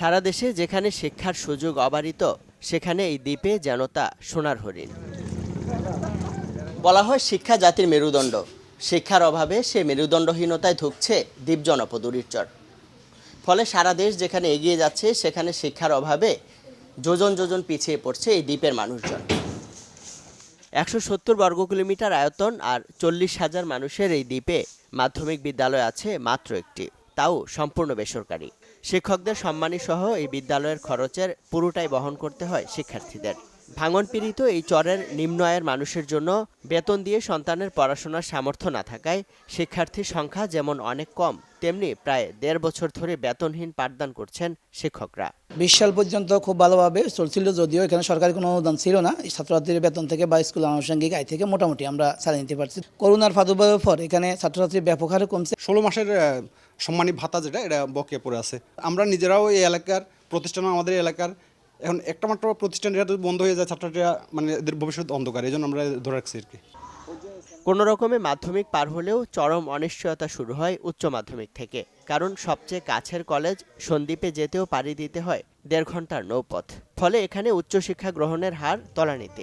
সারা দেশে যেখানে শিক্ষার সুযোগ অবারিত, সেখানে এই দ্বীপে যেন তা সোনার হরিণ। বলা হয় শিক্ষা জাতির মেরুদণ্ড। শিক্ষার অভাবে সে মেরুদণ্ডহীনতায় ধুঁকছে দ্বীপ জনপদ উরিরচর। ফলে সারা দেশ যেখানে এগিয়ে যাচ্ছে, সেখানে শিক্ষার অভাবে যোজন যোজন পিছিয়ে পড়ছে এই দ্বীপের মানুষজন। ১৭০ বর্গ কিলোমিটার আয়তন আর ৪০,০০০ মানুষের এই দ্বীপে মাধ্যমিক বিদ্যালয় আছে মাত্র একটি, তাও সম্পূর্ণ বেসরকারি। শিক্ষকদের সম্মানী সহ এই বিদ্যালয়ের খরচের পুরোটাই বহন করতে হয় শিক্ষার্থীদের। ভাঙনপীড়িত এই চরের নিম্ন আয়ের মানুষের জন্য বেতন দিয়ে সন্তানের পড়াশোনার সামর্থ্য না থাকায় শিক্ষার্থীর সংখ্যা যেমন অনেক কম, তেমনি প্রায় ১.৫ বছর ধরে বেতনহীন পাঠদান করছেন শিক্ষকরা। ২০ সাল পর্যন্ত খুব ভালোভাবে চলছিল, যদিও এখানে সরকারি কোনো অনুদান ছিল না। ছাত্রছাত্রীর বেতন থেকে বা স্কুল আনুষঙ্গিক আয় থেকে মোটামুটি আমরা চালিয়ে নিতে পারছি। করোনার প্রাদুর্ভাবের পর এখানে ছাত্রছাত্রীর ব্যাপক হারে কমছে। ১৬ মাসের সম্মানী ভাতা যেটা, এটা বকেয়া পড়ে আছে। আমরা নিজেরাও এই এলাকার প্রতিষ্ঠানও আমাদের এলাকার এখন একটা মাত্র প্রতিষ্ঠান, এটা যদি বন্ধ হয়ে যায় ছাত্রছাত্রীরা মানে এদের ভবিষ্যৎ অন্ধকার, এই জন্য আমরা ধরে রাখছি আর কি। কোনো রকমে মাধ্যমিক পার হলেও চরম অনিশ্চয়তা শুরু হয় উচ্চ মাধ্যমিক থেকে। কারণ সবচেয়ে কাছের কলেজ সন্দ্বীপে যেতেও পাড়ি দিতে হয় ১.৫ ঘন্টার নৌপথ। ফলে এখানে উচ্চশিক্ষা গ্রহণের হার তলানিতে।